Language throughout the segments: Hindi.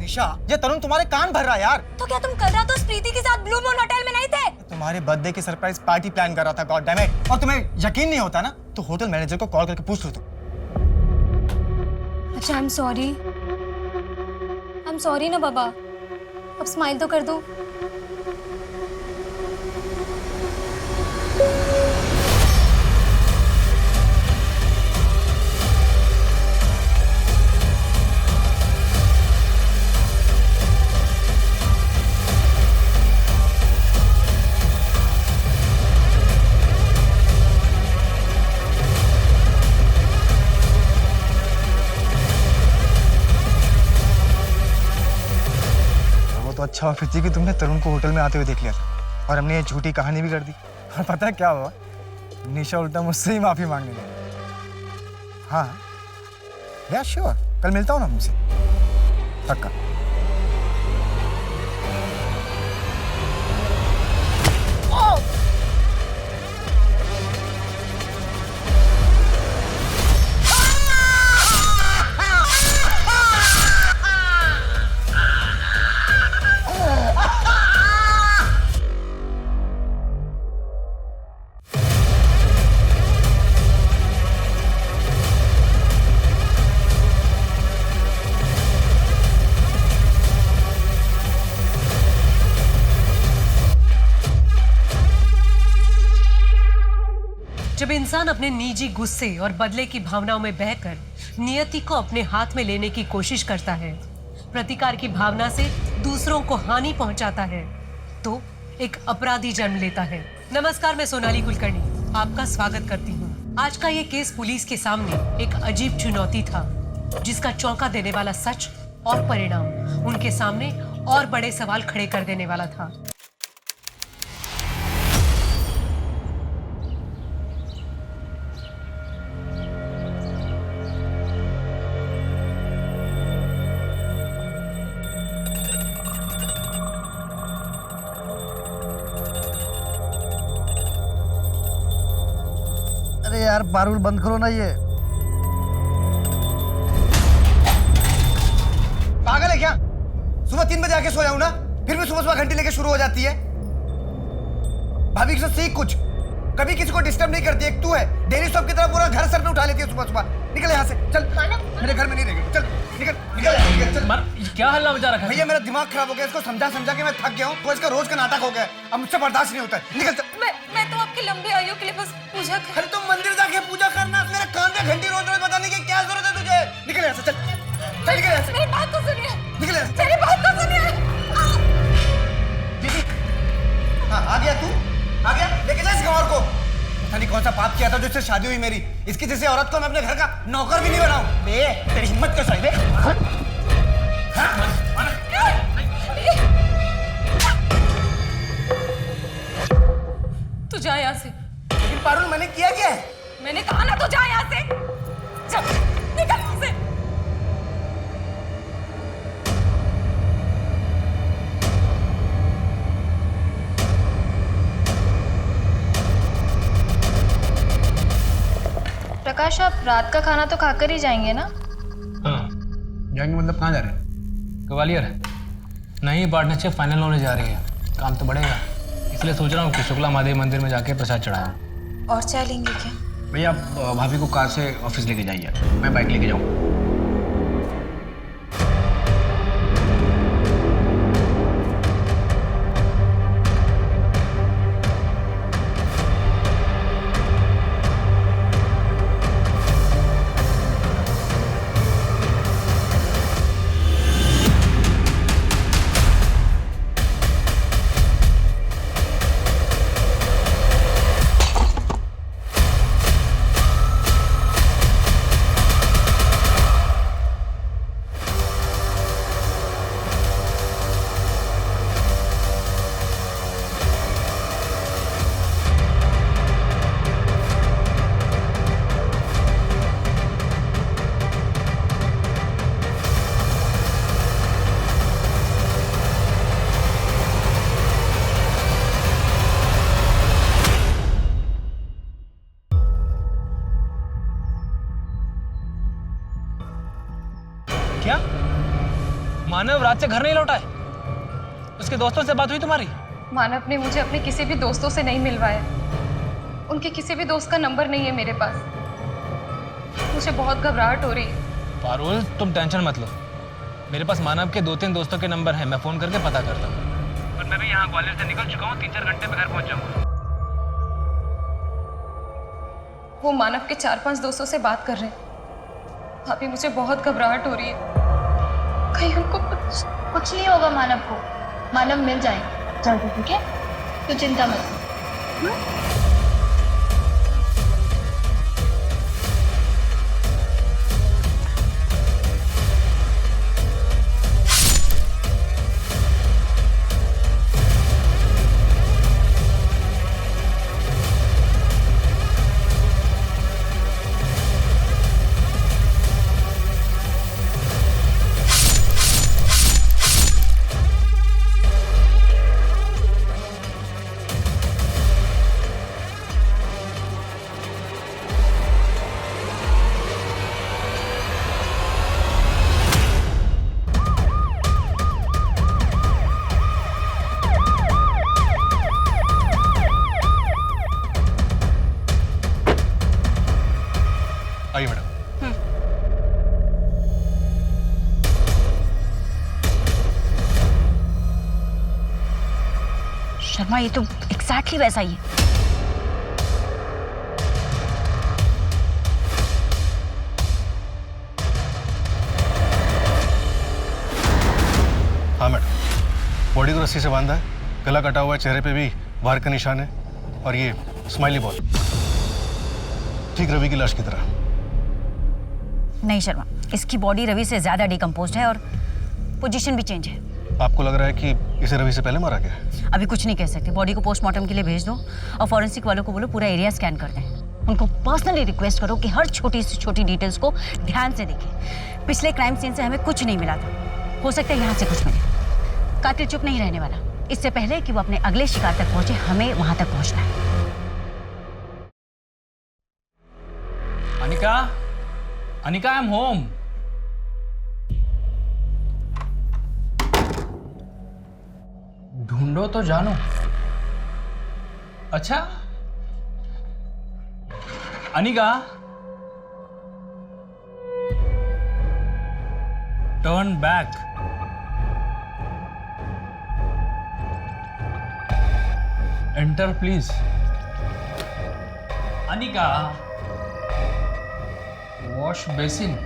निशा, ये तरुण तुम्हारे कान भर रहा है यार। तो क्या तुम कल रात उस प्रीति के साथ ब्लू मून होटल में नहीं थे? तुम्हारे बर्थडे की सरप्राइज पार्टी प्लान कर रहा था, गॉड डैम इट। और तुम्हें यकीन नहीं होता ना तो होटल मैनेजर को कॉल करके पूछ लो तुम। अच्छा, आई एम सॉरी ना बाबा। अब स्माइल तो कर दो। तो अच्छा हुआ फिर कि तुमने तरुण को होटल में आते हुए देख लिया था और हमने ये झूठी कहानी भी कर दी। और पता है क्या हुआ? निशा उल्टा मुझसे ही माफी मांगने लगी। हाँ या श्योर, कल मिलता हूँ ना मुझसे, पक्का। जब इंसान अपने निजी गुस्से और बदले की भावनाओं में बहकर नियति को अपने हाथ में लेने की कोशिश करता है, प्रतिकार की भावना से दूसरों को हानि पहुंचाता है, तो एक अपराधी जन्म लेता है। नमस्कार, मैं सोनाली कुलकर्णी आपका स्वागत करती हूँ। आज का ये केस पुलिस के सामने एक अजीब चुनौती था, जिसका चौंका देने वाला सच और परिणाम उनके सामने और बड़े सवाल खड़े कर देने वाला था। अरे यार पारुल, बंद करो ना ये। पागल है क्या? सुबह 3 बजे आके सोया हूं ना, फिर भी सुबह सुबह घंटी लेके शुरू हो जाती है। भाभी के साथ सीख कुछ, कभी किसी को डिस्टर्ब नहीं करती। एक तू है, डेली शॉप की तरह पूरा घर सर पे उठा लेती है सुबह सुबह। निकल यहाँ से, चल। मेरे घर में नहीं रहेगी, चल निकल निकल निकल, चल। क्या हल्ला मचा रखा है? भैया मेरा दिमाग खराब हो गया, इसको समझा समझा के मैं थक गया हूँ। तो इसका रोज का नाटक हो गया, अब मुझसे बर्दाश्त नहीं होता है। निकल चल। मैं तो आपकी लंबी आयु के लिए बस पूजा कर। अरे तुम मंदिर जाके पूजा करना, मेरे कान पे घंटी रोज रोज बताने की क्या जरूरत है तुझे? निकल यहाँ से, चल चल, निकल यहाँ से। मेरी बात तो सुनिए, निकल यहाँ से। मेरी बात तो सुनिए। दीदी, हाँ आ गया तू, आ गया? लेके जा इस गंवार को। पता नहीं कौन सा पाप किया था जो इससे शादी हुई मेरी। इसकी जैसे औरत को मैं अपने घर का नौकर भी नहीं बनाऊं। बे, तेरी हिम्मत कैसे है बे? तू जा यहाँ से। लेकिन पारुल, मैंने किया क्या है? मैंने कहा ना, तू जा यहाँ से। चल निकल यहाँ से। प्रकाश, आप रात का खाना तो खाकर ही जाएंगे ना? हाँ, जाएंगे मतलब कहाँ जा रहे हैं? ग्वालियर। नहीं, पार्टनरशिप फाइनल होने जा रही है, काम तो बढ़ेगा, इसलिए सोच रहा हूँ कि शुक्ला महादेव मंदिर में जाके प्रसाद चढ़ाऊँ। और चाय लेंगे क्या? भैया आप भाभी को कार से ऑफिस लेके जाइए, मैं बाइक लेके जाऊँ। मानव रात से घर नहीं लौटा है? उसके दोस्तों से बात हुई तुम्हारी? मानव ने मुझे अपने किसी भी दोस्तों से नहीं मिलवाया। उनके किसी भी दोस्त का नंबर नहीं है मेरे पास। मुझे बहुत घबराहट हो रही है। पारुल तुम टेंशन मत लो, मेरे पास मानव के 2-3 दोस्तों के नंबर हैं, मैं फ़ोन करके पता करता हूँ। पर मैं भी यहाँ ग्वालियर से निकल चुका हूँ, 3-4 घंटे में घर पहुँच जाऊँगा। वो मानव के 4-5 दोस्तों से बात कर रहे हैं। अभी मुझे बहुत घबराहट हो रही है, कहीं उनको कुछ नहीं होगा मानव को। मानव मिल जाएंगे जल्दी, ठीक है? तो चिंता मत कर। आइए मैडम। शर्मा, ये तो एग्जैक्टली वैसा ही है। हाँ मैडम, बॉडी को रस्सी से बांधा है, गला कटा हुआ है, चेहरे पे भी वार का निशान है और ये स्माइली बॉल, ठीक रवि की लाश की तरह। नहीं शर्मा, इसकी बॉडी रवि से ज्यादा डिकम्पोज्ड है और पोजीशन भी चेंज है। आपको लग रहा है कि इसे रवि से पहले मारा गया है? अभी कुछ नहीं कह सकते। बॉडी को पोस्टमार्टम के लिए भेज दो और फॉरेंसिक वालों को बोलो पूरा एरिया स्कैन कर दें। उनको पर्सनली रिक्वेस्ट करो कि हर छोटी से छोटी डिटेल्स को ध्यान से देखें। पिछले क्राइम सीन से हमें कुछ नहीं मिला था, हो सकता है यहाँ से कुछ मिले। कातिल चुप नहीं रहने वाला। इससे पहले कि वो अपने अगले शिकार तक पहुंचे, हमें वहां तक पहुंचना है। Anika, Anika, I am home. ढूंढो तो जानो। अच्छा Anika, turn back. Enter please. Anika, wash basin.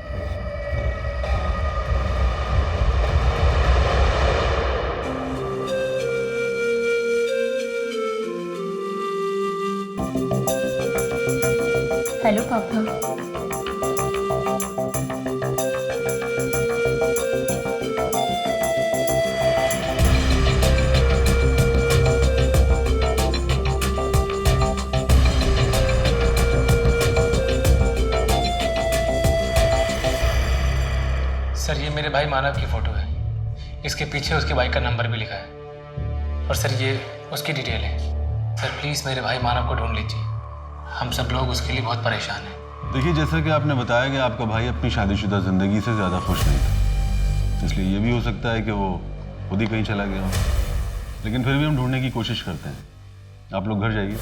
Hello पापा। सर ये मेरे भाई मानव की फोटो है, इसके पीछे उसकी बाइक का नंबर भी लिखा है और सर ये उसकी डिटेल है। सर प्लीज़ मेरे भाई मानव को ढूंढ लीजिए, हम सब लोग उसके लिए बहुत परेशान हैं। देखिए, जैसा कि आपने बताया कि आपका भाई अपनी शादीशुदा ज़िंदगी से ज़्यादा खुश नहीं था, इसलिए ये भी हो सकता है कि वो खुद ही कहीं चला गया हो, लेकिन फिर भी हम ढूंढने की कोशिश करते हैं। आप लोग घर जाइए,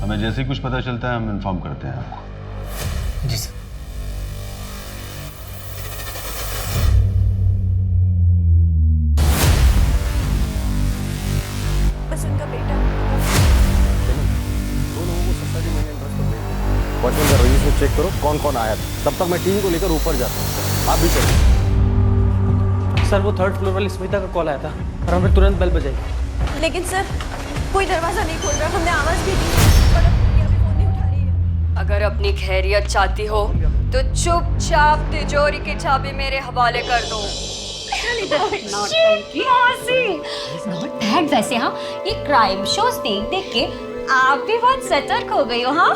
हमें जैसे ही कुछ पता चलता है हम इन्फॉर्म करते हैं आपको। जी सर। बस उनका बेटा। वॉचमैन का रजिस्टर चेक करो कौन कौन आया था, तब तक मैं टीम को लेकर ऊपर जाता हूँ। आप भी चलो। सर वो 3rd फ्लोर वाली स्मिता का कॉल आया था और हमें तुरंत बेल बजाई। लेकिन सर कोई दरवाजा नहीं खोल रहा, हमने आवाज भी दी पर अभी फोन नहीं उठा रही है। अगर अपनी खैरियत चाहती हो तो चुपचाप तिजोरी की चाबी मेरे हवाले कर दो। वैसे हाँ, ये क्राइम शोज देख देख के आप भी बहुत सतर्क हो गई हो। हाँ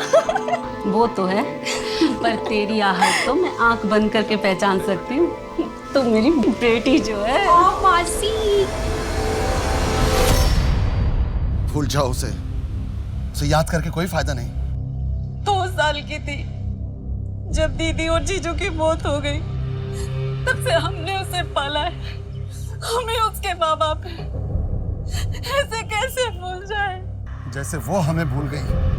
वो तो है, पर तेरी आहट तो मैं आंख बंद करके पहचान सकती हूँ। तो मेरी बेटी जो है। मासी, भूल जाओ उसे याद करके कोई फायदा नहीं। 2 साल की थी जब दीदी और जीजू की मौत हो गई, तब से हमने उसे पाला है, हमें उसके माँ बाप है, ऐसे कैसे भूल जाए? जैसे वो हमें भूल गई।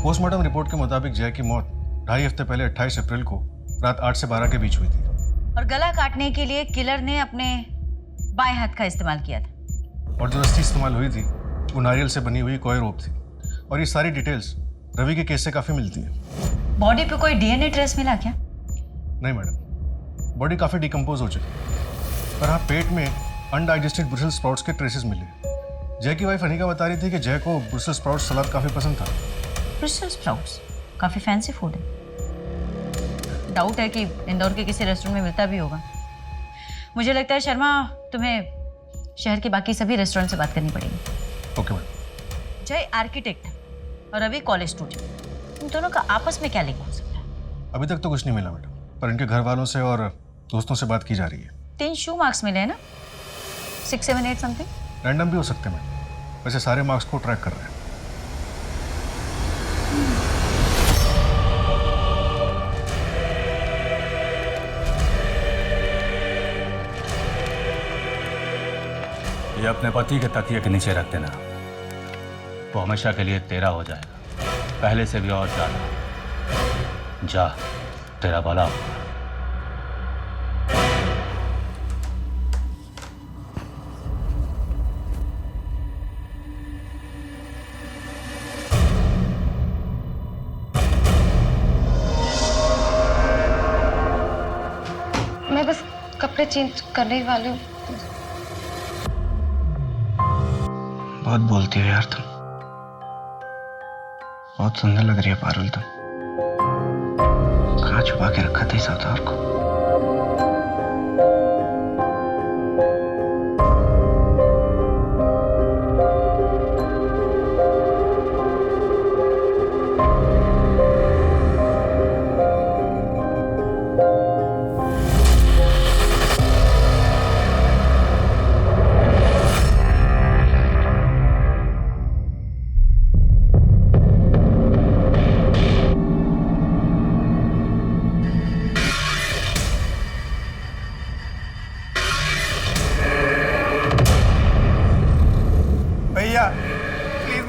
पोस्टमार्टम रिपोर्ट के मुताबिक जय की मौत 2.5 हफ्ते पहले 28 अप्रैल को रात 8 से 12 के बीच हुई थी। और गला काटने के लिए किलर ने अपने बाएं हाथ का इस्तेमाल किया था। और जो रस्सी इस्तेमाल हुई थी वो नारियल से बनी हुई कॉयर रोप थी। और ये सारी डिटेल्स रवि के केस से काफ़ी मिलती है। बॉडी पे कोई डीएनए ट्रेस मिला क्या? नहीं मैडम, बॉडी काफ़ी डिकम्पोज हो चुकी। पर हाँ, पेट में अनडाइजेस्टेड ब्रुसेल्स स्प्राउट्स के ट्रेसेस मिले। जय की वाइफ अनिका बता रही थी कि जय को ब्रुसेल्स स्प्राउट्स सलाद काफ़ी पसंद था। ब्रुसेल्स स्प्राउट्स काफ़ी फैंसी फूड है। डाउट है कि इंदौर के किसी रेस्टोरेंट में मिलता भी होगा। मुझे लगता है शर्मा, तुम्हें शहर के बाकी सभी रेस्टोरेंट से बात करनी पड़ेगी। Okay madam. जय आर्किटेक्ट और रवि कॉलेज स्टूडेंट, इन दोनों का आपस में क्या लिंक हो सकता है? अभी तक तो कुछ नहीं मिला मैडम, पर इनके घर वालों से और दोस्तों से बात की जा रही है। 3 शू मार्क्स मिले हैं ना? 6, 7, 8 समथिंग। रैंडम भी हो सकते हैं मैडम, वैसे सारे मार्क्स को ट्रैक कर रहे हैं। ये अपने पति के तकिए के नीचे रख देना, वो हमेशा के लिए तेरा हो जाएगा, पहले से भी और ज्यादा। जा, तेरा भला होगा। मैं बस कपड़े चेंज करने ही वाली हूँ। बहुत बोलती हो यार तुम। बहुत सुंदर लग रही है पारुल तुम। कहाँ छुपा के रखा था इस अवतार को?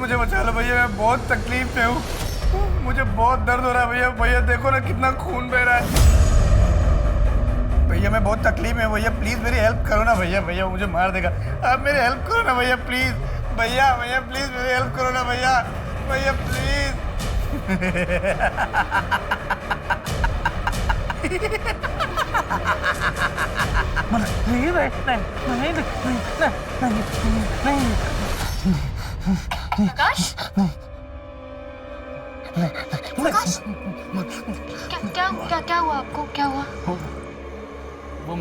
मुझे बचा लो भैया, मैं बहुत तकलीफ में हूँ। मुझे बहुत दर्द हो रहा है भैया। भैया देखो ना कितना खून बह रहा है। भैया मैं बहुत तकलीफ में हूँ भैया, प्लीज मेरी हेल्प करो ना भैया। भैया मुझे मार देगा, आप मेरी हेल्प करो ना भैया प्लीज। भैया भैया प्लीज मेरी हेल्प करो ना भैया। भैया प्लीज। प्रकाश, प्रकाश, क्या हुआ आपको? क्या हुआ? वो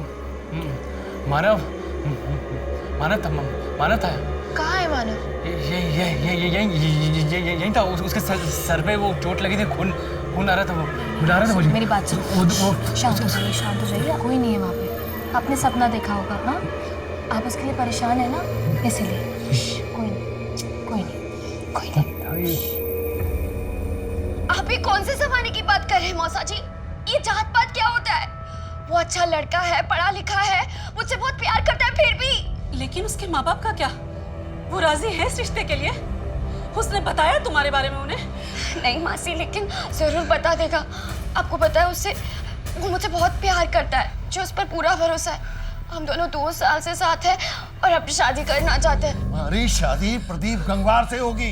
मानव था। कहाँ है मानव? यही था। उसके सर पे वो चोट लगी थी, खून आ रहा था। वो बुला रहा था मुझे। मेरी बात सुनो, शांत हो जाइए। कोई नहीं है वहाँ पे। आपने सपना देखा होगा। हाँ, आप उसके लिए परेशान है ना, इसीलिए। कोई नहीं। आप ही कौन से जमाने की बात कर रहे हैं मौसा जी? ये जात पात क्या होता है? वो अच्छा लड़का है, पढ़ा लिखा है, मुझसे बहुत प्यार करता है, फिर भी। लेकिन उसके माँ बाप का क्या? वो राजी है इस रिश्ते के लिए? उसने बताया तुम्हारे बारे में उन्हें? नहीं मासी, लेकिन जरूर बता देगा। आपको पता है उससे, वो मुझसे बहुत प्यार करता है, जो उस पर पूरा भरोसा है। हम दोनों 2 साल से साथ हैं और अपनी शादी करना चाहते हैं। हमारी शादी प्रदीप गंगवार से होगी।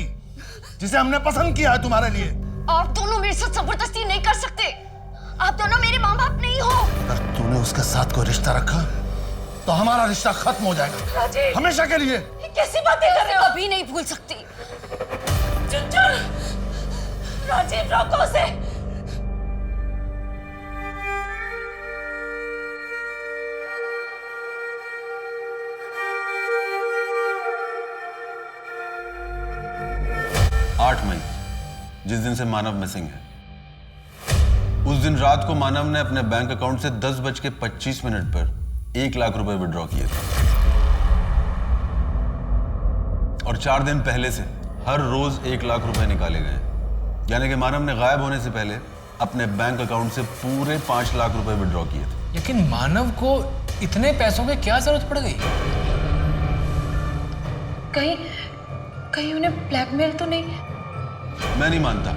जिसे हमने पसंद किया है तुम्हारे लिए। आप दोनों मेरे साथ जबरदस्ती नहीं कर सकते। आप दोनों मेरे माँ बाप नहीं हो। अगर तूने उसके साथ कोई रिश्ता रखा तो हमारा रिश्ता खत्म हो जाएगा राजीव, हमेशा के लिए। कैसी बातें कर रहे हो? कभी नहीं भूल सकती। चुनचुन, राजीव रोको उसे। आठ मई, जिस दिन से मानव मिसिंग है, उस दिन रात को मानव ने अपने बैंक अकाउंट से 10:25 पर 1 लाख रुपए विड्रॉ किए थे और 4 दिन पहले से हर रोज 1 लाख रुपए निकाले गए। यानी कि मानव ने गायब होने से पहले अपने बैंक अकाउंट से पूरे 5 लाख रुपए विड्रॉ किए थे। लेकिन मानव को इतने पैसों की क्या जरूरत पड़ गई? कहीं उन्हें ब्लैकमेल तो नहीं? मैं नहीं मानता,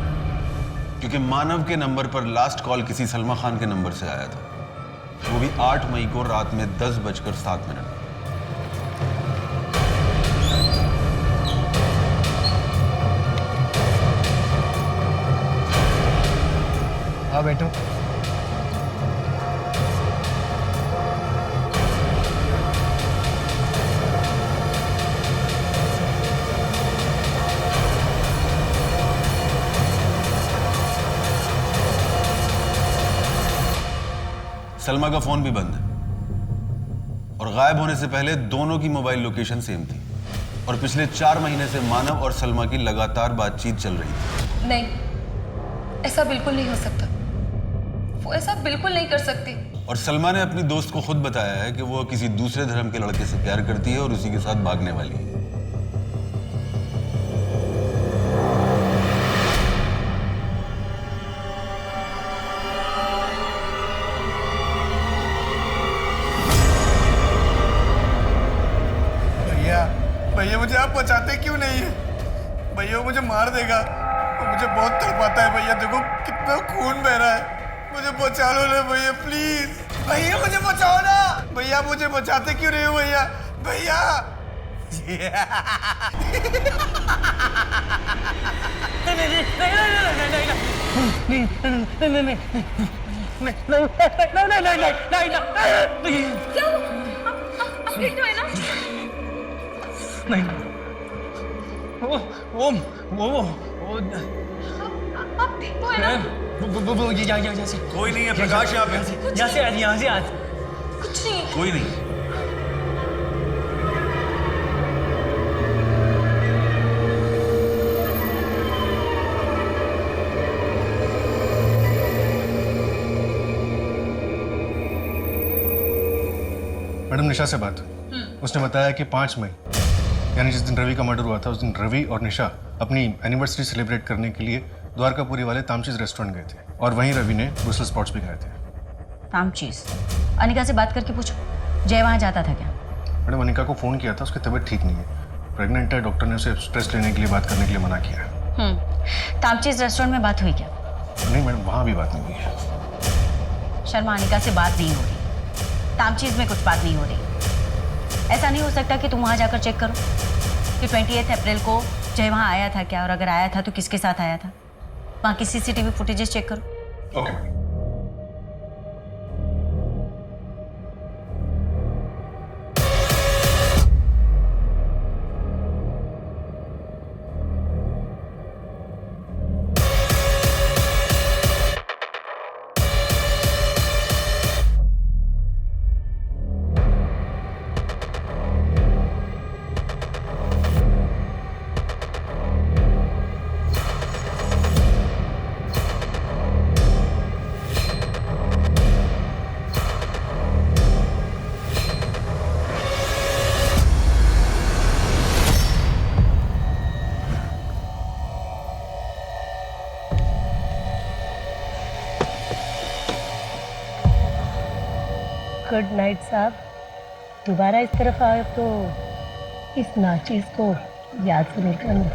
क्योंकि मानव के नंबर पर लास्ट कॉल किसी सलमा खान के नंबर से आया था, वो भी 8 मई को रात में 10:07। हाँ बैठो। सलमा का फोन भी बंद है और गायब होने से पहले दोनों की मोबाइल लोकेशन सेम थी और पिछले 4 महीने से मानव और सलमा की लगातार बातचीत चल रही थी। नहीं, ऐसा बिल्कुल नहीं हो सकता। वो ऐसा बिल्कुल नहीं कर सकती। और सलमा ने अपनी दोस्त को खुद बताया है कि वो किसी दूसरे धर्म के लड़के से प्यार करती है और उसी के साथ भागने वाली है। भैया मुझे आप बचाते क्यों नहीं है? भैया वो मुझे मार देगा, वो मुझे बहुत तड़पाता है। भैया देखो कितना खून बह रहा है, मुझे बचा लो ना भैया प्लीज। भैया मुझे बचाओ ना। भैया मुझे बचाते क्यों नहीं हो भैया? भैया नहीं, वो आप ठीक तो है ना? वो यहाँ से कोई नहीं है प्रकाश, यहाँ पे यहाँ से आज कुछ नहीं। कोई नहीं। मैडम निशा से बात, उसने बताया कि 5 मई यानी जिस दिन रवि का मर्डर हुआ था, उस दिन रवि और निशा अपनी एनिवर्सरी सेलिब्रेट करने के लिए द्वारकापुरी वाले तामचीज रेस्टोरेंट गए थे और वहीं रवि ने ब्रुसेल्स स्प्राउट्स भी खाए थे। तामचीज? अनिका से बात करके पूछो, जय वहाँ जाता था क्या? मैडम अनिका को फ़ोन किया था, उसकी तबीयत ठीक नहीं है, प्रेग्नेंट है। डॉक्टर ने उसे स्ट्रेस लेने के लिए बात करने के लिए मना किया है। तामचीज रेस्टोरेंट में बात हुई क्या? नहीं मैडम, वहाँ भी बात नहीं हुई है। शर्मा, अनिका से बात नहीं हो रही, तामचीज में कुछ बात नहीं हो रही। ऐसा नहीं हो सकता कि तुम वहाँ जाकर चेक करो कि 28 अप्रैल को जय वहाँ आया था क्या, और अगर आया था तो किसके साथ आया था? वहाँ की CCTV फुटेजेस चेक करो। ओके। गुड नाइट साहब। दोबारा इस तरफ आए तो इस नाचीज को याद से निकलना।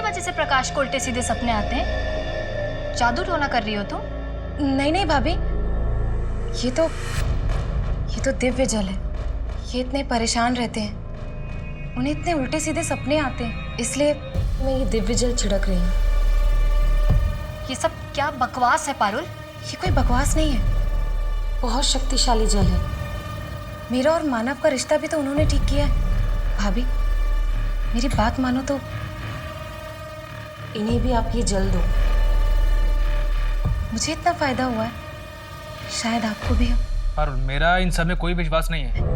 वजह से प्रकाश को उल्टे सीधे सपने आते हैं? जादू टोना कर रही हो तुम? नहीं नहीं भाभी, ये तो दिव्य जल है। ये इतने परेशान रहते हैं, उन्हें इतने उल्टे सीधे सपने आते हैं, इसलिए मैं ये दिव्य जल छिड़क रही हूँ। ये सब क्या बकवास है पारुल? ये कोई बकवास नहीं है, बहुत शक्तिशाली जल है। मेरा और मानव का रिश्ता भी तो उन्होंने ठीक किया है। भाभी मेरी बात मानो तो इन्हें भी आप ये जल दो। मुझे इतना फायदा हुआ है, शायद आपको भी हो। पारुल, मेरा इन सब में कोई विश्वास नहीं है।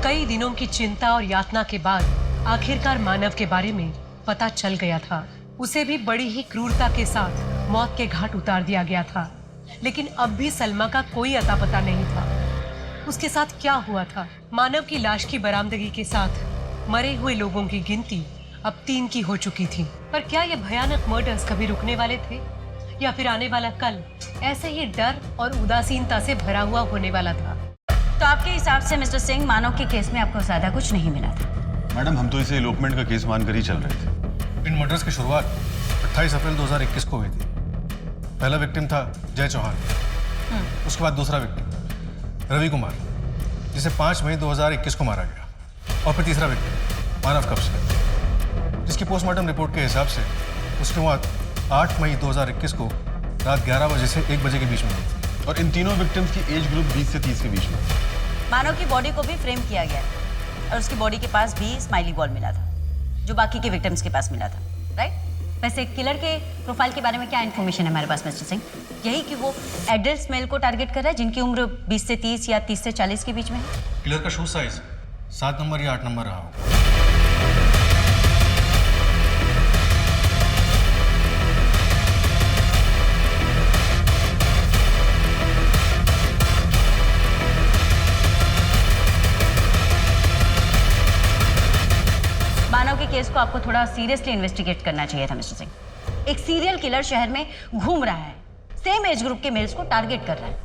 कई दिनों की चिंता और यातना के बाद आखिरकार मानव के बारे में पता चल गया था। उसे भी बड़ी ही क्रूरता के साथ मौत के घाट उतार दिया गया था, लेकिन अब भी सलमा का कोई अता पता नहीं था। उसके साथ क्या हुआ था? मानव की लाश की बरामदगी के साथ मरे हुए लोगों की गिनती अब 3 की हो चुकी थी। पर क्या ये भयानक मर्डर्स कभी रुकने वाले थे, या फिर आने वाला कल ऐसे ही डर और उदासीनता से भरा हुआ होने वाला था? तो आपके हिसाब से मिस्टर सिंह, मानव के केस में आपको ज्यादा कुछ नहीं मिला था? मैडम, हम तो इसे एलोपमेंट का केस मानकर ही चल रहे थे। इन मर्डर्स की शुरुआत 28 अप्रैल 2021 को हुई थी। पहला विक्टिम था जय चौहान, उसके बाद दूसरा विक्टिम रवि कुमार, जिसे 5 मई 2021 को मारा गया, और फिर तीसरा विक्टिम मानव कप्से, जिसकी पोस्टमार्टम रिपोर्ट के हिसाब से उसकी मौत 8 मई 2021 को रात 11 बजे से 1 बजे के बीच में हुई थी। और इन तीनों विक्टिम्स की एज ग्रुप 20 से 30 के बीच में। मानव की बॉडी को भी फ्रेम किया गया और उसकी बॉडी के पास भी स्माइली बॉल मिला था, जो बाकी के विक्टिम्स के पास मिला था, राइट? वैसे किलर के प्रोफाइल के बारे में क्या इन्फॉर्मेशन है हमारे पास मिस्टर सिंह? यही कि वो एडल्ट मेल को टारगेट कर रहा है जिनकी उम्र 20 से 30 या 30 से 40 के बीच में है। किलर का शू साइज 7 नंबर या 8 नंबर रहा होगा। मानव के केस को आपको थोड़ा सीरियसली इन्वेस्टिगेट करना चाहिए था मिस्टर सिंह। एक सीरियल किलर शहर में घूम रहा है, सेम एज ग्रुप के मेल्स को टारगेट कर रहा है,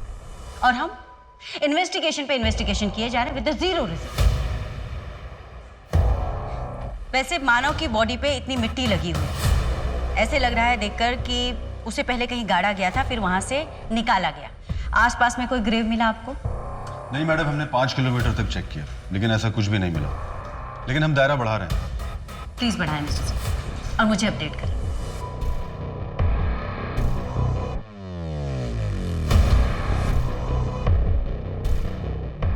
और हम इन्वेस्टिगेशन पे इन्वेस्टिगेशन किए जा रहे हैं विद जीरो रिजल्ट। वैसे मानव की बॉडी पे इतनी मिट्टी लगी हुई है, ऐसे लग रहा है देखकर कि उसे पहले कहीं गाड़ा गया था, फिर वहां से निकाला गया। आसपास में कोई ग्रेव मिला आपको? नहीं मैडम, हमने 5 किलोमीटर तक चेक किया, लेकिन ऐसा कुछ भी नहीं मिला। लेकिन हम दायरा बढ़ा रहे हैं। प्लीज बढ़ाएं मिस्टर सिंह और मुझे अपडेट करें।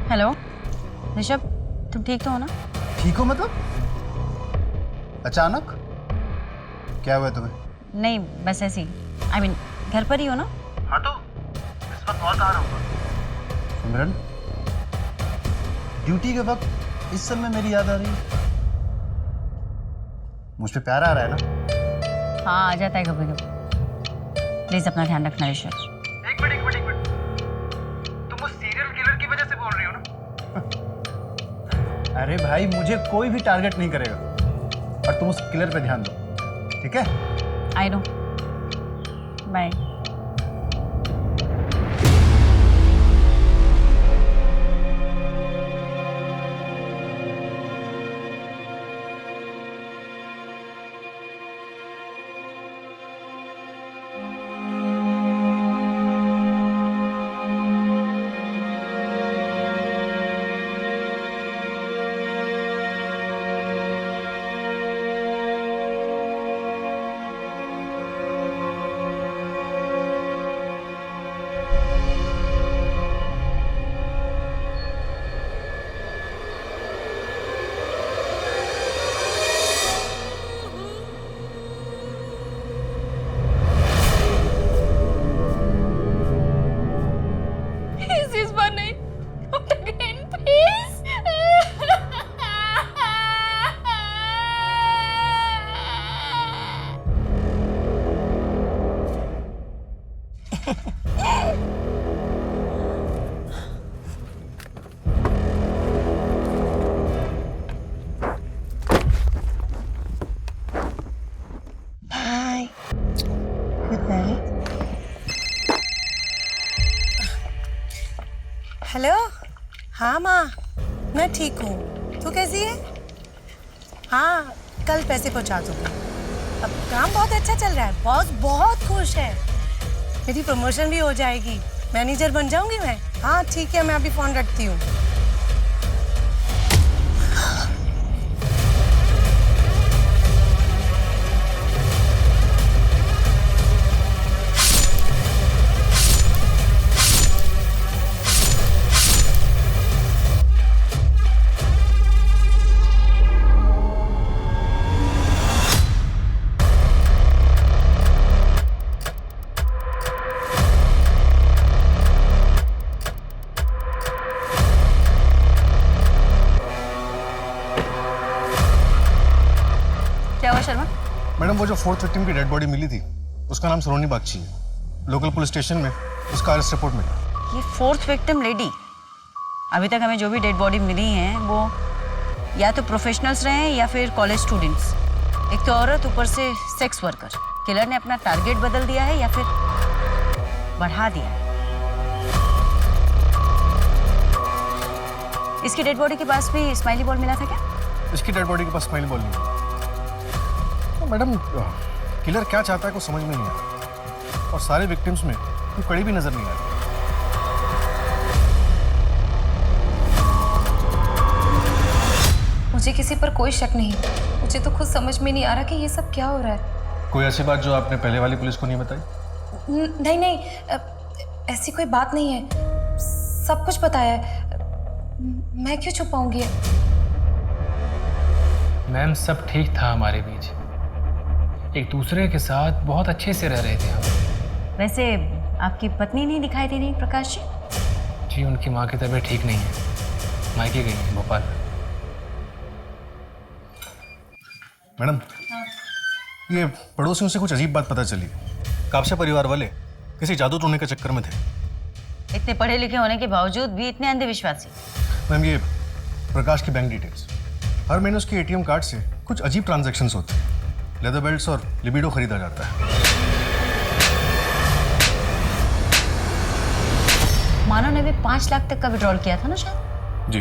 हेलो ऋषभ, तुम ठीक तो हो ना? ठीक हो मतलब? अचानक क्या हुआ तुम्हें? नहीं, बस ऐसे ही। I mean, घर पर ही हो ना? हाँ तो इस वक्त और कहाँ रहूँगा? सिमरन, ड्यूटी के वक्त इस समय मेरी याद आ रही है। मुझ पे प्यार आ रहा है ना? हाँ, आ जाता है कभी कभी। प्लीज अपना ध्यान रखना ऋषभ। एक मिनट। तुम उस सीरियल किलर की वजह से बोल रही हो ना? अरे भाई, मुझे कोई भी टारगेट नहीं करेगा, और तुम उस किलर पे ध्यान दो, ठीक है? I know. Bye. Good night. Hello, हाँ माँ, मैं ठीक हूँ। तू कैसी है? हाँ, कल पैसे पहुँचा दूँगी। अब काम बहुत अच्छा चल रहा है, बॉस बहुत खुश है। मेरी प्रमोशन भी हो जाएगी, मैनेजर बन जाऊंगी मैं। हाँ ठीक है, मैं अभी फोन रखती हूँ। मैडम, वो जो 4th विक्टिम की डेड बॉडी मिली थी, उसका नाम सरोनी बागची है। लोकल पुलिस स्टेशन में उसका अरेस्ट रिपोर्ट मिला। ये 4th विक्टिम लेडी, अभी तक हमें जो भी डेड बॉडी मिली हैं वो या तो प्रोफेशनल्स रहे हैं या फिर कॉलेज स्टूडेंट्स। एक तो औरत, ऊपर से सेक्स वर्कर। किलर ने अपना टारगेट बदल दिया है या फिर बढ़ा दिया है। इसकी डेड बॉडी के पास भी स्माइली बॉल मिला था क्या? इसकी डेड बॉडी के पास स्माइली बॉल नहीं। तो मैडम, किलर क्या चाहता है कुछ समझ में नहीं आ रहा, और सारे विक्टिम्स में कोई कड़ी भी नजर नहीं आ रही। मुझे किसी पर कोई शक नहीं, मुझे तो खुद समझ में नहीं आ रहा कि ये सब क्या हो रहा है। कोई ऐसी बात जो आपने पहले वाली पुलिस को नहीं बताई? नहीं नहीं, ऐसी कोई बात नहीं है, सब कुछ बताया है। मैं क्यों छुपाऊंगी? मैम, सब ठीक था हमारे बीच, एक दूसरे के साथ बहुत अच्छे से रह रहे थे हम। वैसे आपकी पत्नी नहीं दिखाई दे रही प्रकाश जी? जी, उनकी माँ की तबीयत ठीक नहीं है, मायके गई है भोपाल। मैडम, ये पड़ोसियों से कुछ अजीब बात पता चली। कापसे परिवार वाले किसी जादू टोने के चक्कर में थे। इतने पढ़े लिखे होने के बावजूद भी इतने अंधविश्वासी। मैम, ये प्रकाश की बैंक डिटेल्स, हर महीने उसके एटीएम कार्ड से कुछ अजीब ट्रांजैक्शंस होते हैं। लेदर बेल्ट्स और लिबिडो खरीदा जाता है। मानव ने भी 5 लाख तक का विड्रॉल किया था ना शायद? जी।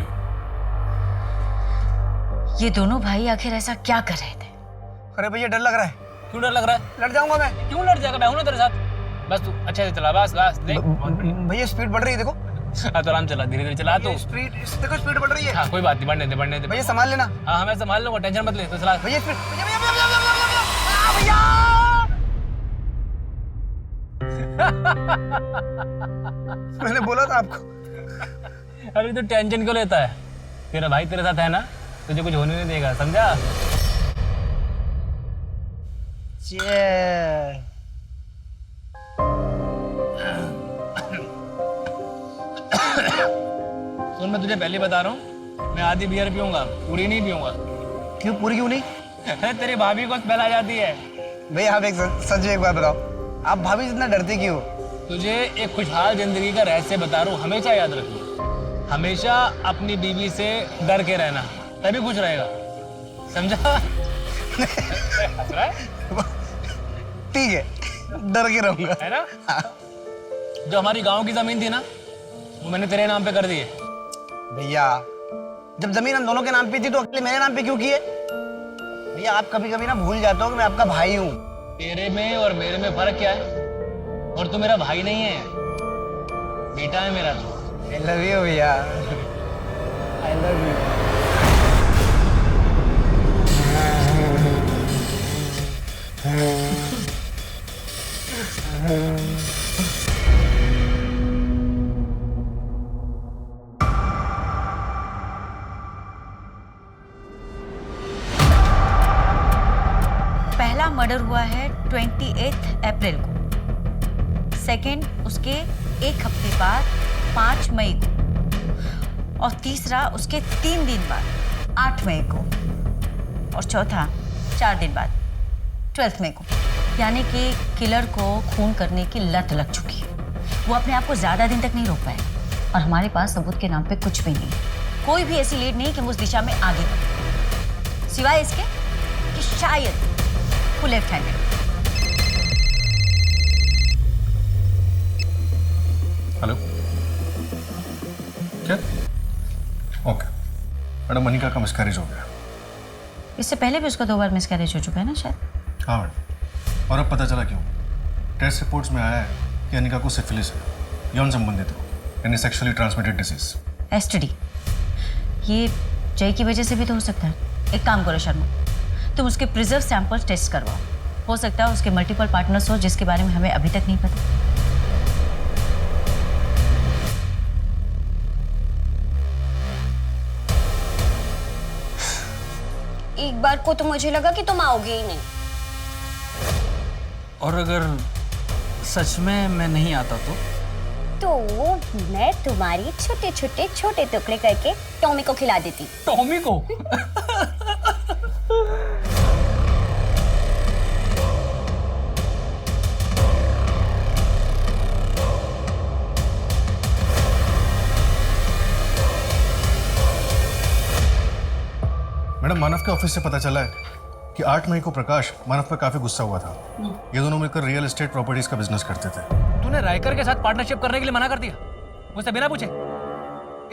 ये दोनों भाई आखिर ऐसा क्या कर रहे थे? अरे भैया, डर लग रहा है। क्यों डर लग रहा है? लड़ जाऊंगा मैं। क्यों लड़ जाएगा? मैं हूं ना तेरे साथ। बस तू अच्छे से चला, बस देख। भैया, स्पीड बढ़ रही है, देखो। तो आराम चला, धीरे धीरे चला। तो स्पीड देखो, स्पीड बढ़ रही है। हाँ, कोई बात नहीं, बढ़ने दे। भैया संभाल लेना। हाँ, मैं संभाल लूंगा, टेंशन मत ले। तो चला भैया, स्पीड। मैंने बोला था आपको। अरे तू टेंशन क्यों लेता है? तेरा भाई तेरे साथ है ना, तुझे कुछ होने नहीं देगा, समझा? सुन, मैं तुझे पहले बता रहा हूँ, मैं आधी बियर पीऊंगा, पूरी नहीं पीऊंगा। क्यों पूरी क्यों नहीं? अरे तेरी भाभी को स्मेल आ जाती है। भैया, आप एक सच एक बात बताओ, आप भाभी से इतना डरते क्यों? तुझे एक खुशहाल जिंदगी का रहस्य बता रहा हूँ, हमेशा याद रखना। हमेशा अपनी बीवी से डर के रहना, तभी खुश रहेगा, समझा? ठीक है, डर के रहूंगा, है ना? जो हमारी गांव की जमीन थी ना, वो मैंने तेरे नाम पे कर दी है। भैया, जब जमीन हम दोनों के नाम पे थी तो अकेले मेरे नाम पे क्यों की है? भैया, आप कभी कभी ना भूल जाते हो कि मैं आपका भाई हूँ। तेरे में और मेरे में फर्क क्या है? और तू मेरा भाई नहीं है, बेटा है मेरा। तू I love you, भैया। I love you। पहला मर्डर हुआ है 28 अप्रैल को, सेकेंड उसके एक हफ्ते बाद 5 मई को, और तीसरा उसके 3 दिन बाद 8 मई को, और चौथा 4 दिन बाद 12 मई को। यानी कि किलर को खून करने की लत लग चुकी है। वो अपने आप को ज्यादा दिन तक नहीं रोक पाए, और हमारे पास सबूत के नाम पे कुछ भी नहीं, कोई भी ऐसी लीड नहीं कि हम उस दिशा में आगे बढ़े, सिवाय इसके कि शायद वो लेफ्ट हैंडेड। मैडम अनिका का मिसकैरेज हो गया। इससे पहले भी उसका 2 बार मिसकैरेज हो चुका है ना शायद। हाँ मैडम, और अब पता चला क्यों। टेस्ट रिपोर्ट्स में आया है कि अनिका को सिफिलिस है, यौन संबंधित रोग, यानी सेक्सुअली ट्रांसमिटेड डिजीज। एसटीडी। ये जय की वजह से भी तो हो सकता है। एक काम करो शर्मा, तुम उसके प्रिजर्व सैंपल्स टेस्ट करवाओ। हो सकता है उसके मल्टीपल पार्टनर्स हो जिसके बारे में हमें अभी तक नहीं पता। एक बार को तो मुझे लगा कि तुम आओगे ही नहीं। और अगर सच में मैं नहीं आता तो मैं तुम्हारी छोटे टुकड़े करके टॉमी को खिला देती। टॉमी को? मैडम मानव के ऑफिस से पता चला है कि 8 मई को प्रकाश मानव पर काफी गुस्सा हुआ था। ये दोनों मिलकर रियल एस्टेट प्रॉपर्टीज का बिजनेस करते थे। तूने रायकर के साथ पार्टनरशिप करने के लिए मना कर दिया मुझसे बिना पूछे।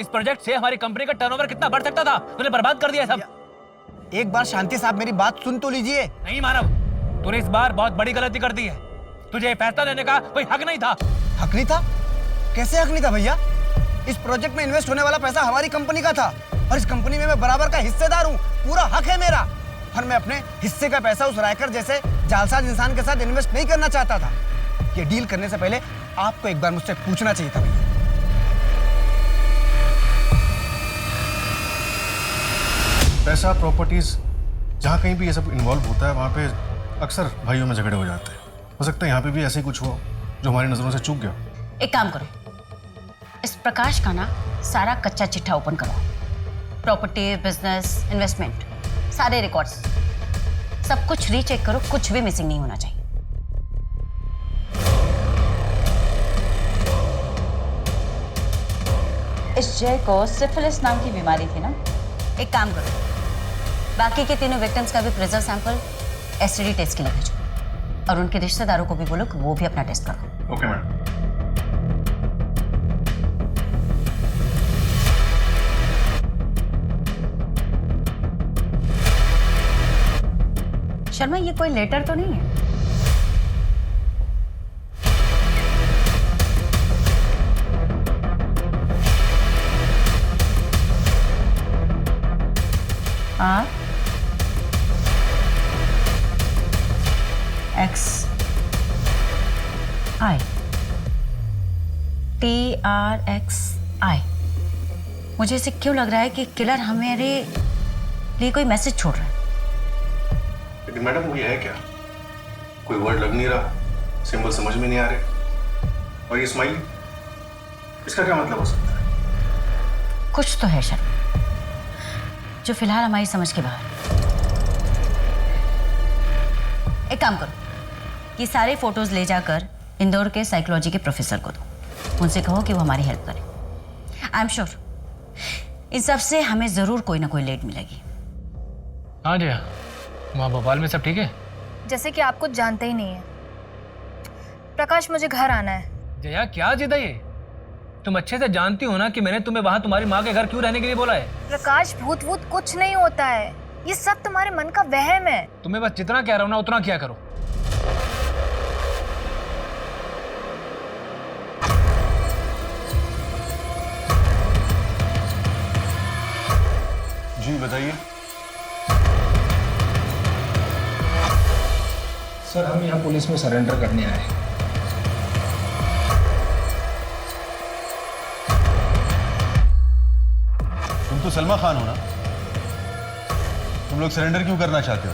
इस प्रोजेक्ट से हमारी कंपनी का टर्नओवर कितना बढ़ सकता था, तूने बर्बाद कर दिया सब। एक बार शांति साहब मेरी बात सुन तो लीजिए। नहीं मानव, तूने इस बार बहुत बड़ी गलती कर दी है। तुझे फैसला लेने का कोई हक नहीं था। हक नहीं था? कैसे हक नहीं था भैया? इस प्रोजेक्ट में इन्वेस्ट होने वाला पैसा हमारी कंपनी का था और इस कंपनी में मैं बराबर का हिस्सेदार हूँ। पूरा हक है मेरा और मैं अपने हिस्से का पैसा उस रायकर जैसे जालसाज इंसान के साथ इन्वेस्ट नहीं करना चाहता था। ये डील करने से पहले आपको एक बार मुझसे पूछना चाहिए था भैया। पैसा, प्रॉपर्टीज, जहाँ कहीं भी ये सब इन्वॉल्व होता है वहाँ पे अक्सर भाइयों में झगड़े हो जाते हैं। हो सकता है यहाँ पे भी ऐसे कुछ हो जो हमारी नजरों से चूक गया। एक काम करो, इस प्रकाश का ना सारा कच्चा चिट्ठा ओपन करो। प्रॉपर्टी, बिजनेस, इन्वेस्टमेंट, सारे रिकॉर्ड्स, सब कुछ रीचेक करो। कुछ भी मिसिंग नहीं होना चाहिए। इस जय को सिफिलिस नाम की बीमारी थी ना? एक काम करो, बाकी के तीनों विक्टिम्स का भी प्रिजर्व सैंपल एसटीडी टेस्ट के लिए भेजो और उनके रिश्तेदारों को भी बोलो कि वो भी अपना टेस्ट करो। Okay madam. शर्मा, ये कोई लेटर तो नहीं है? R X I TRXI। मुझे इसे क्यों लग रहा है कि किलर हमारे लिए कोई मैसेज छोड़ रहा है। लेकिन मैडम वो ये है क्या? कोई वर्ड लग नहीं रहा, सिंबल समझ में नहीं आ रहे, और ये स्माइली, इसका क्या मतलब हो सकता है? कुछ तो है शर्मा जो फिलहाल हमारी समझ के बाहर। एक काम करो, ये सारे फोटोज ले जाकर इंदौर के साइकोलॉजी के प्रोफेसर को दो। उनसे कहो कि वो हमारी हेल्प करें। आई एम श्योर इन सब से हमें जरूर कोई ना कोई लीड मिलेगी। हाँ जया, वहाँ भोपाल में सब ठीक है? जैसे कि आप कुछ जानते ही नहीं है। प्रकाश, मुझे घर आना है। जया क्या जिद है ये? तुम अच्छे से जानती हो ना कि मैंने तुम्हें वहाँ तुम्हारी माँ के घर क्यों रहने के लिए बोला है। प्रकाश, भूत वूत कुछ नहीं होता है, ये सब तुम्हारे मन का वहम है। तुम्हें बस जितना कह रहा हूँ ना उतना किया करो। जी बताइए। सर, हम यहाँ पुलिस में सरेंडर करने आए हैं। तुम तो सलमा खान हो ना? तुम लोग सरेंडर क्यों करना चाहते हो?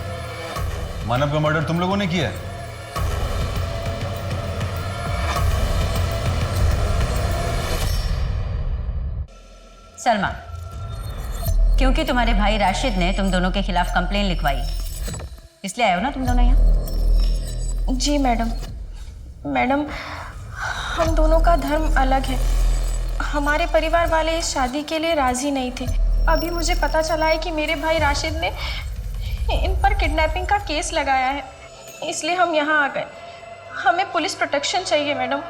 मानव का मर्डर तुम लोगों ने किया है। सलमा, क्योंकि तुम्हारे भाई राशिद ने तुम दोनों के खिलाफ कंप्लेन लिखवाई, इसलिए आए हो ना तुम दोनों यहाँ? जी मैडम। मैडम, हम दोनों का धर्म अलग है। हमारे परिवार वाले इस शादी के लिए राजी नहीं थे। अभी मुझे पता चला है कि मेरे भाई राशिद ने इन पर किडनैपिंग का केस लगाया है, इसलिए हम यहाँ आ गए। हमें पुलिस प्रोटेक्शन चाहिए मैडम।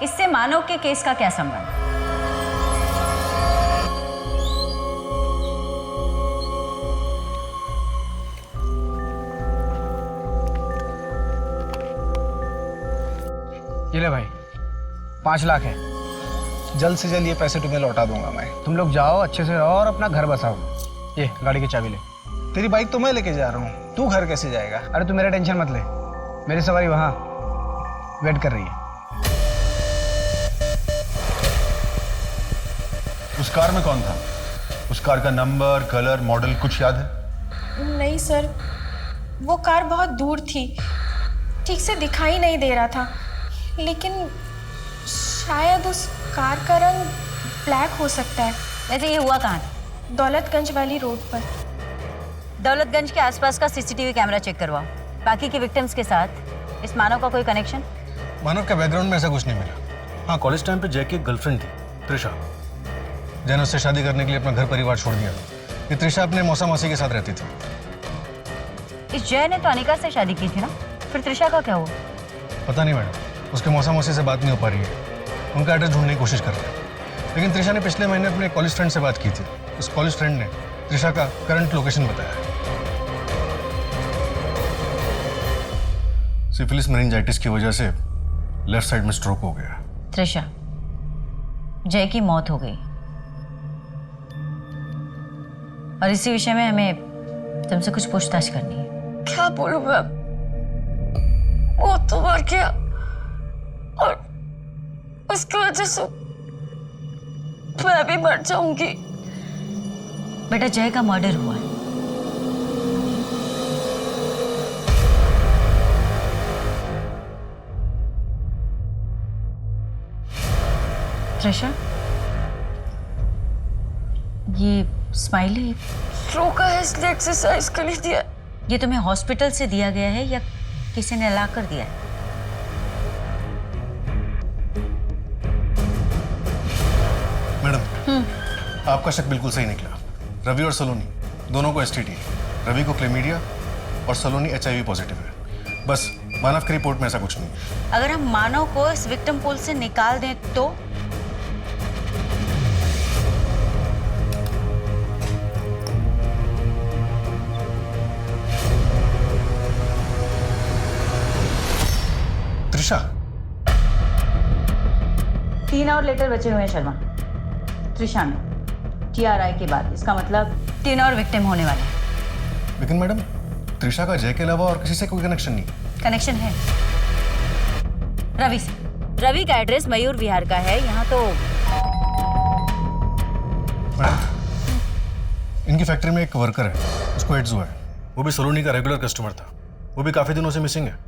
इससे मानव के केस का क्या संबंध? ये ले भाई, 5 लाख है। जल्द से जल्द ये पैसे तुम्हें लौटा दूंगा मैं। तुम लोग जाओ, अच्छे से रहो और अपना घर बसाओ। ये गाड़ी की चाबी ले। तेरी बाइक तो मैं लेके जा रहा हूँ, तू घर कैसे जाएगा? अरे तू मेरा टेंशन मत ले, मेरी सवारी वहाँ वेट कर रही है। उस कार में कौन था? उस कार का नंबर, कलर, मॉडल कुछ याद है? नहीं सर, वो कार बहुत दूर थी, ठीक से दिखाई नहीं दे रहा था, लेकिन शायद उस कार का रंग ब्लैक हो सकता है। वैसे ये हुआ कहाँ? दौलतगंज वाली रोड पर। दौलतगंज के आसपास का सीसीटीवी कैमरा चेक करवाओ। बाकी के विक्टिम्स के साथ इस मानव का कोई कनेक्शन? मानव के बैकग्राउंड में ऐसा कुछ नहीं मिला। हाँ, कॉलेज टाइम पे जय की एक गर्लफ्रेंड थी, त्रिशा। जय ने उससे शादी करने के लिए अपना घर परिवार छोड़ दिया। ये त्रिशा अपने मौसा मासी के साथ रहती थी। इस जय ने तो अनिका से शादी की थी ना, फिर त्रिशा का क्या हुआ? पता नहीं मैडम, उसके मौसा मासी से बात नहीं हो पा रही है। उनका एड्रेस ढूंढने की कोशिश कर रहे हैं, लेकिन त्रिशा ने पिछले महीने अपने कॉलेज फ्रेंड से बात की थी। उस कॉलेज फ्रेंड ने त्रिशा का करंट लोकेशन बताया। सिफिलिस मेनिंजाइटिस की वजह से लेफ्ट साइड में स्ट्रोक हो गया। त्रिशा, जय की मौत हो गई और इसी विषय में हमें तुमसे कुछ पूछताछ करनी है। क्या बोलूं मैं? वो तो मर गया और उसकी वजह से मैं भी मर जाऊंगी। बेटा, जय का मर्डर हुआ है। त्रिशा, ये स्माइली रोका है इसलिए एक्सरसाइज के लिए दिया। ये तुम्हें हॉस्पिटल से दिया गया है या किसी ने ला कर दिया है? मैडम, आपका शक बिल्कुल सही निकला। रवि और सलोनी दोनों को एसटीडी है। रवि को क्लेमीडिया और सलोनी HIV पॉजिटिव है। बस मानव की रिपोर्ट में ऐसा कुछ नहीं है। अगर हम मानव को इस विक्टिम पूल से निकाल दें तो? त्रिशा, 3 और लेटर बचे हुए हैं शर्मा। त्रिशा में TRI के बाद, इसका मतलब 3 और विक्टिम होने वाले हैं। लेकिन मैडम, त्रिशा का जय के अलावा और किसी से कोई कनेक्शन नहीं। कनेक्शन है रवि से। रवि का एड्रेस मयूर विहार का है। यहाँ तो मैडम, इनकी फैक्ट्री में एक वर्कर है, उसको एड्स हुआ है। वो भी सलोनी का रेगुलर कस्टमर था। वो भी काफी दिनों से मिसिंग है।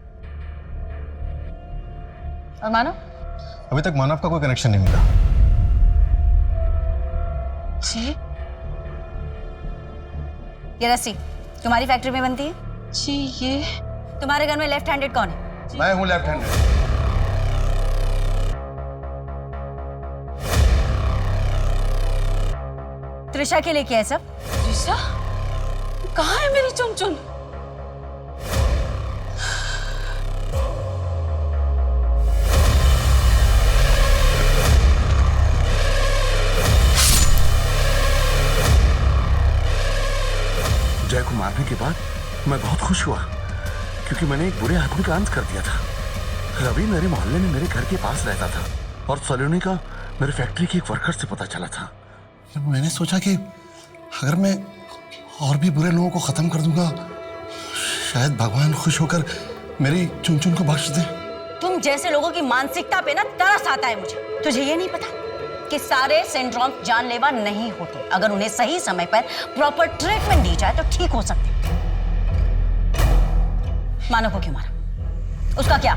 और मानव? अभी तक मानव का कोई कनेक्शन नहीं मिला। जी, ये रस्सी तुम्हारी फैक्ट्री में बनती है? जी। ये तुम्हारे घर में लेफ्ट हैंडेड कौन है? मैं हूँ लेफ्ट हैंडेड। त्रिशा के लिए क्या है सब? त्रिशा कहाँ है मेरी चुनचुन? जय को मारने के बाद मैं बहुत खुश हुआ, क्योंकि मैंने एक बुरे आदमी का अंत कर दिया था। रवि मेरे मोहल्ले में मेरे घर के पास रहता था और सलोनी का मेरे फैक्ट्री के एक वर्कर से पता चला था। मैंने सोचा कि अगर मैं और भी बुरे लोगों को खत्म कर दूंगा, शायद भगवान खुश होकर मेरी चुनचुन को बख्श दे। तुम जैसे लोगों की मानसिकता पे ना तरस आता है मुझे। तुझे ये नहीं पता कि सारे सिंड्रोम जानलेवा नहीं होते। अगर उन्हें सही समय पर प्रॉपर ट्रीटमेंट दी जाए तो ठीक हो सकते। मानव को क्यों मारा? उसका क्या?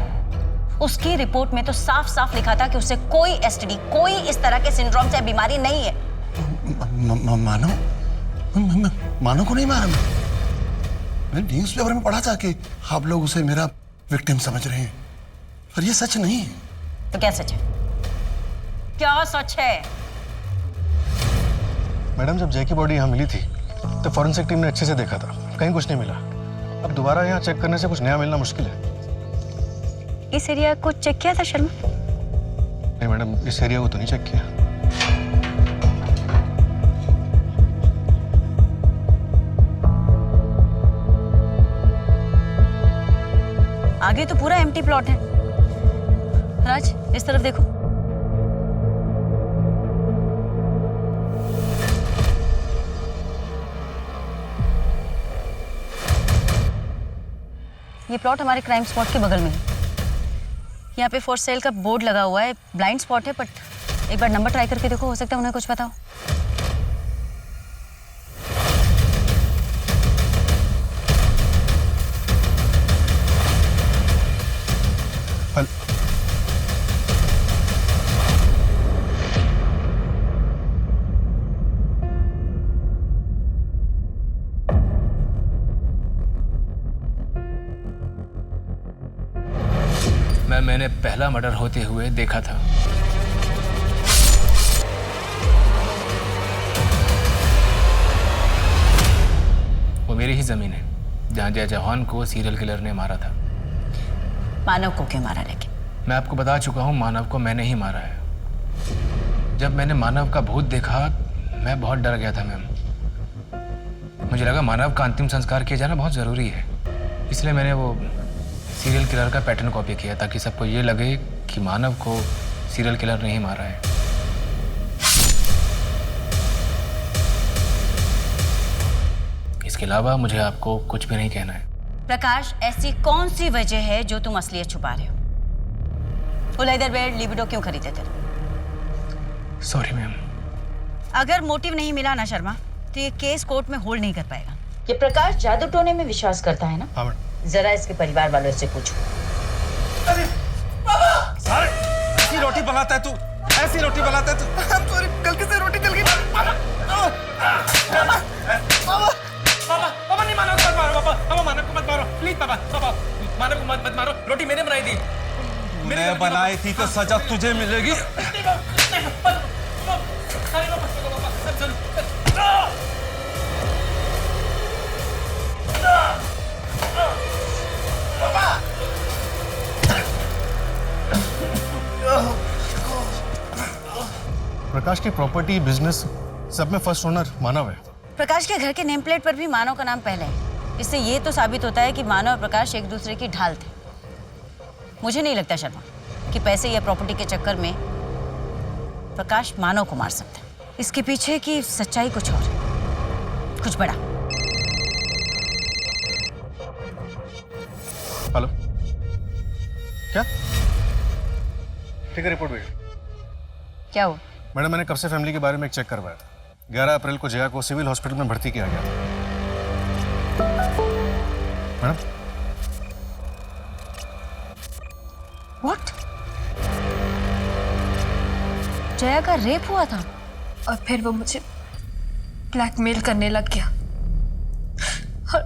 उसकी रिपोर्ट में तो साफ साफ लिखा था कि उसे कोई STD, कोई इस तरह के सिंड्रोम से बीमारी नहीं है। मानो को नहीं मारा। मैंने न्यूज़ पेपर में पढ़ा था कि आप लोग उसे मेरा विक्टिम समझ रहे हैं, पर ये सच नहीं है। तो क्या सच है? क्या सच है? मैडम, जब जय की बॉडी यहाँ मिली थी तो फॉरेंसिक टीम ने अच्छे से देखा था, कहीं कुछ नहीं मिला। अब दोबारा यहाँ चेक करने से कुछ नया मिलना मुश्किल है। इस एरिया को चेक किया था शर्मा? नहीं मैडम, इस एरिया को तो नहीं चेक किया। आगे तो पूरा एम्प्टी प्लॉट है। राज, इस तरफ देखो। ये प्लॉट हमारे क्राइम स्पॉट के बगल में है। यहाँ पे फॉर सेल का बोर्ड लगा हुआ है। ब्लाइंड स्पॉट है, बट एक बार नंबर ट्राई करके देखो, हो सकता है उन्हें कुछ पता हो। मैंने पहला मर्डर होते हुए देखा था। वो मेरी ही जमीन है जहां जय जवान को सीरियल किलर ने मारा था। मानव को क्यों मारा? लेकिन मैं आपको बता चुका हूं, मानव को मैंने ही मारा है। जब मैंने मानव का भूत देखा, मैं बहुत डर गया था मैम। मुझे लगा मानव का अंतिम संस्कार किया जाना बहुत जरूरी है, इसलिए मैंने वो सीरियल किलर का पैटर्न कॉपी किया ताकि सबको ये लगे कि मानव को सीरियल किलर ने ही मारा है। इसके अलावा मुझे आपको कुछ भी नहीं कहना है। प्रकाश, ऐसी कौन सी वजह है जो तुम असलियत छुपा रहे हो? वो लेदर बेड लिबिडो क्यों खरीदे थे? Sorry ma'am. अगर मोटिव नहीं मिला ना शर्मा, तो ये केस कोर्ट में होल्ड नहीं कर पाएगा। ये प्रकाश जादू टोने में विश्वास करता है ना? हाँ। जरा इसके परिवार वालों से पूछो। अरे बाबा, ऐसी रोटी बनाता है तू, ऐसी रोटी बनाता है तू। I'm sorry, गलती से रोटी जल गई। पापा नहीं, मानव को मत मारो। पापा मानव को मत मारो प्लीज। पापा मानव को मत मारो। रोटी मैंने बनाई थी। मैंने बनाई थी तो सजा तुझे मिलेगी। प्रकाश की प्रॉपर्टी, बिजनेस सब में फर्स्ट ओनर मानव है। प्रकाश के घर के नेम प्लेट पर भी मानव का नाम पहले है। इससे ये तो साबित होता है कि मानव और प्रकाश एक दूसरे की ढाल थे। मुझे नहीं लगता शर्मा कि पैसे या प्रॉपर्टी के चक्कर में प्रकाश मानव को मार सकता है। इसके पीछे की सच्चाई कुछ और है, कुछ बड़ा। हेलो, क्या ठीक है? रिपोर्ट भेजो। क्या हुआ? मैडम, मैंने कब से फैमिली के बारे में एक चेक करवाया था। 11 अप्रैल को जया को सिविल हॉस्पिटल में भर्ती किया गया था। Madam, what? जया का रेप हुआ था? और फिर वो मुझे ब्लैकमेल करने लग गया और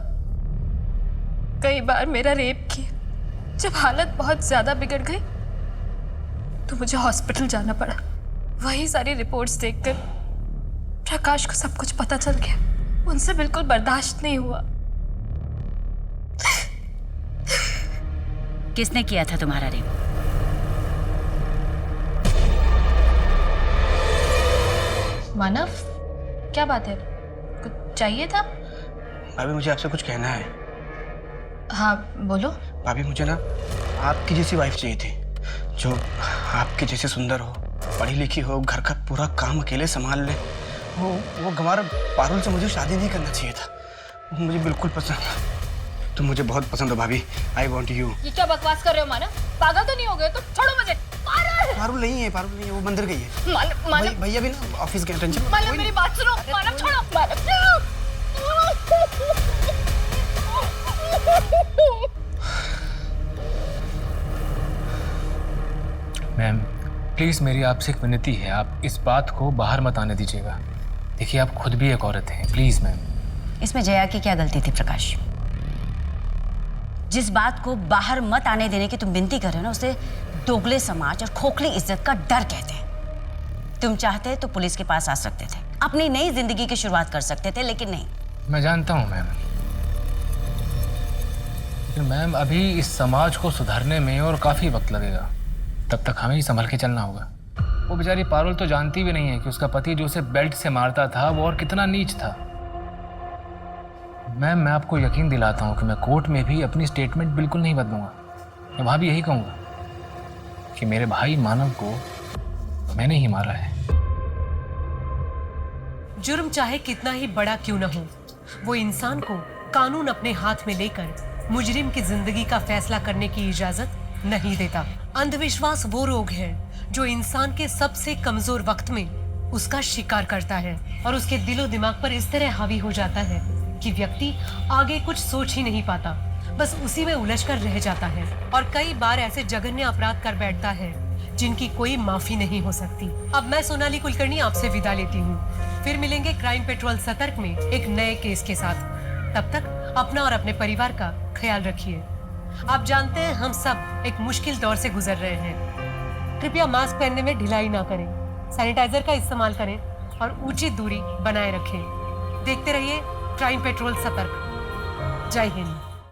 कई बार मेरा रेप किया। जब हालत बहुत ज्यादा बिगड़ गई तो मुझे हॉस्पिटल जाना पड़ा। वही सारी रिपोर्ट्स देखकर प्रकाश को सब कुछ पता चल गया। उनसे बिल्कुल बर्दाश्त नहीं हुआ। किसने किया था तुम्हारा रेप? मानव, क्या बात है? कुछ चाहिए था? भाभी, मुझे आपसे कुछ कहना है। हाँ बोलो। भाभी, मुझे ना आपकी जैसी वाइफ चाहिए थी, जो आपके जैसे सुंदर हो, पढ़ी लिखी हो, घर का पूरा काम अकेले संभाल ले। वो गंवार पारुल से मुझे शादी नहीं करना चाहिए था। वो मुझे बिल्कुल पसंद है। तुम मुझे बहुत पसंद हो भाभी। I want you. ये क्या बकवास कर रहे हो मानव? पागल तो नहीं हो गए? तो छोड़ो मुझे। पारुल नहीं है, पारुल नहीं है, वो मंदिर गई है। मानव, भैया भी ना ऑफिस गए। टेंशन मानव मेरी बात सुनो। मानव छोड़ो। मैम प्लीज, मेरी आपसे एक विनती है, आप इस बात को बाहर मत आने दीजिएगा। देखिए, आप खुद भी एक औरत हैं, प्लीज मैम। इसमें जया की क्या गलती थी प्रकाश? जिस बात को बाहर मत आने देने की तुम विनती कर रहे हो ना, उसे दोगले समाज और खोखली इज्जत का डर कहते हैं। तुम चाहते तो पुलिस के पास आ सकते थे, अपनी नई जिंदगी की शुरुआत कर सकते थे, लेकिन नहीं। मैं जानता हूँ मैम, लेकिन मैम अभी इस समाज को सुधारने में और काफी वक्त लगेगा। तब तक हमें ही संभल के चलना होगा। वो बेचारी पारुल तो जानती भी नहीं है कि उसका पति जो उसे बेल्ट से मारता था वो और कितना नीच था। मैम, मैं आपको यकीन दिलाता हूँ कि मैं कोर्ट में भी अपनी स्टेटमेंट बिल्कुल नहीं बदलूंगा। मैं वहाँ भी यही कहूँगा। कि मेरे भाई मानव को मैंने ही मारा है। जुर्म चाहे कितना ही बड़ा क्यों न हो, वो इंसान को कानून अपने हाथ में लेकर मुजरिम की जिंदगी का फैसला करने की इजाजत नहीं देता। अंधविश्वास वो रोग है जो इंसान के सबसे कमजोर वक्त में उसका शिकार करता है और उसके दिलो दिमाग पर इस तरह हावी हो जाता है कि व्यक्ति आगे कुछ सोच ही नहीं पाता, बस उसी में उलझ कर रह जाता है और कई बार ऐसे जघन्य अपराध कर बैठता है जिनकी कोई माफी नहीं हो सकती। अब मैं सोनाली कुलकर्णी आपसे विदा लेती हूँ। फिर मिलेंगे क्राइम पेट्रोल सतर्क में एक नए केस के साथ। तब तक अपना और अपने परिवार का ख्याल रखिए। आप जानते हैं हम सब एक मुश्किल दौर से गुजर रहे हैं। कृपया मास्क पहनने में ढिलाई ना करें, सैनिटाइजर का इस्तेमाल करें और उचित दूरी बनाए रखें। देखते रहिए क्राइम पेट्रोल सतर्क। जय हिंद।